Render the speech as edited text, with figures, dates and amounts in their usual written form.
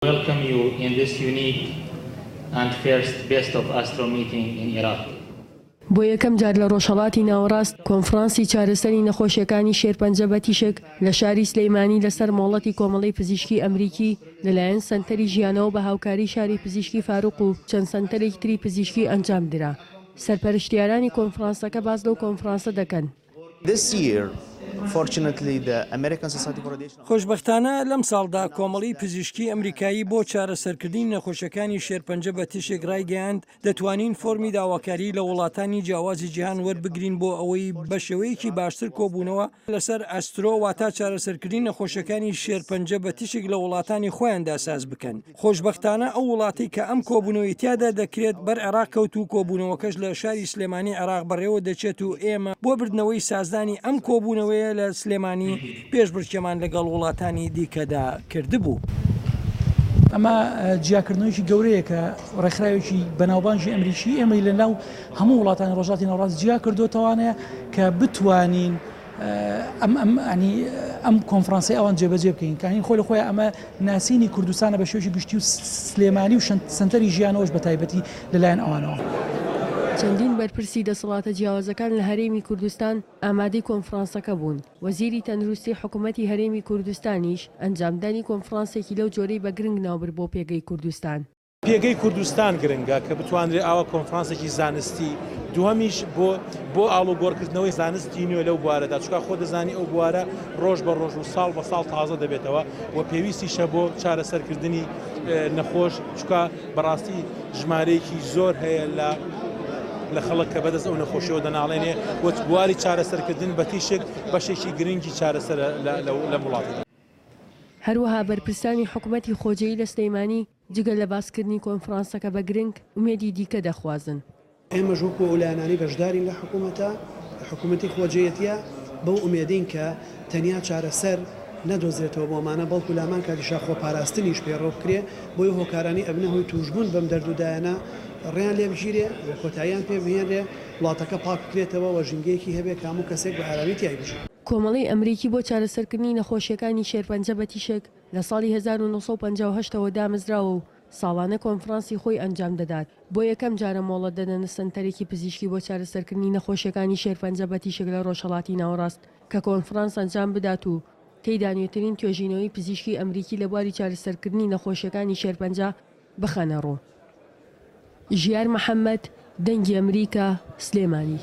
Welcome you in this unique and first Best of Astro meeting in Iraq. بۆ یەکەم جار لە ڕۆژهەڵاتی ناوەڕاست کۆنفرانسی چارەسەری نەخۆشیەکانی شێرپەنجە بە تیشک لە شاری سلەیمانی لەسەر مۆڵەتی کۆمەڵەی پزیشکی ئەمریکی لەلایەن سەنتەری ژیانەوە بە هاوکاری شاری پزیشکی فاروق و چەند سەنتەرێکی تری پزیشکی ئەنجام درا. سەرپەرشتیارانی کۆنفرانسەکە باز لەو کۆنفرانسە دەکەن. خۆشبەختانە لەم ساڵدا کۆمەڵی پزیشکی ئەمریکایی بۆ چارەسەرکردنی نەخۆشیەکانی شێرپەنجە بە تیشێک ڕایگەیاند دەتوانین فۆرمی داواکاری لە وڵاتانی جیاوازی جیهان وەربگرین بۆ ئەوەی بە شێوەیەکی باشتر کۆبوونەوە لەسەر ئەسترۆ واتە چارەسەرکردنی نەخۆشیەکانی شێرپەنجە بە تیشێک لە وڵاتانی خۆیاندا ساز بکەن. خۆشبەختانە ئەو وڵاتی کە ئەم کۆبوونەوەی تیادا دەکرێت بەر عێراق کەوت و کۆبوونەوەکەش لە شاری سلێمانی عێراق بەڕێوە دەچێت و ئێمە بۆ بردنەوەی سازدانی ئەم کۆبوونەوەیە لە سلێمانی پێشبڕکێمان لەگەڵ وڵاتانی دیکەدا کردبوو. ئەمە جیاکردنەوەیکی گەورەیە کە ڕێکخراوێکی بەناوبانجی ئەمریکی ئێمەی لە ناو هەموو وڵاتانی ڕۆژهەڵاتی ناوەڕاست جیا کردوتەوانەیە کە بتوانین ئەم کۆنفرانسی ئەوان جێبەجێ بکەین کاهین خۆی لە خۆی ئەمە ناسینی کوردستانە بە شێوەیەکی گشتی و سلێمانی و سنتەری ژیانەوەش بە تایبەتی لەلایەن ئەوانەوە. چەندین بەرپرسی دەسەڵاتە جیاوازەکان لە هەرێمی کوردستان ئامادەی کۆنفرانسەکە بوون. وەزیری تەندروستی حکوومەتی هەرێمی کوردستانیش ئەنجامدانی کۆنفرانسێکی لەو جۆرەی بە گرنگ ناوبر بۆ پێگەی کوردستان. پێگەی کوردستان گرنگە کە بتوانرێت ئاوە کۆنفرانسێکی زانستی دووەمیش بۆ ئاڵوگۆڕکردنەوەی زانستی نوێ لەو بوارەدا چکە خۆ دەزانی ئەو بوارە ڕۆژ بە ڕۆژ و ساڵ بە ساڵ تازە دەبێتەوە و پێویستیشە بۆ چارەسەرکردنی نەخۆش چکە بەڕاستی ژمارەیەکی زۆر هەیە لە خەڵک کە بەدەست ئەو نەخۆشیەوە دەناڵێنێ وەک بواری چارەسەرکردن بە تیشک بەشێکی گرنگی چارەسەر لە وڵاتەکە. هەروەها بەرپرسانی حکوومەتی خۆجەیی لە سلەیمانی جگە لە باسکردنی کۆنفرانسەکە بە گرنگ ومێدی دیکە دەخوازن. ئێمە ژووکو ئەولانانی بەشدارین لە حکوومەتی خۆجەیەتیە بەو ئومێدین کە تەنیا چارەسەر نەدۆزرێتەوە بۆمانە بەڵکو لامان کاتیشا خۆپاراستنیش پێڕۆ بکرێ بۆی هۆکارانی ئەبنە هۆی توشبوون بەم دەردودایانە ڕێیان لێ بژیرێ و کۆتاییان پێ بهێنرێ وڵاتەکە پاک بکرێتەوە و ژینگەیەکی هەبێ کاموو کەسێک بە ئارامی تیای بژێت. کۆمەڵی ئەمریکی بۆ چارەسەرکردنی نەخۆشیەکانی شێرپەنجە بە تیشک لە ساڵی 1950ەوە دامەزراوە و ساڵانە کۆنفرانسی خۆی ئەنجام دەدات. بۆ یەکەم جارە مۆڵەت دەدەنە سەنتەرێکی پزیشکی بۆ چارەسەرکردنی نەخۆشیەکانی شێرپەنجە بە تیشک لە ڕۆژهەڵاتی ناوەڕاست کە کۆنفرانس ئەنجام بدات و تێیدا نوێترین توێژینەوەی پزیشکی ئەمریکی لە بواری چارەسەرکردنی نەخۆشیەکانی شێرپەنجە بخەنە ڕوو. ژیار محەممەد، دەنگی ئەمریکا، سلێمانی.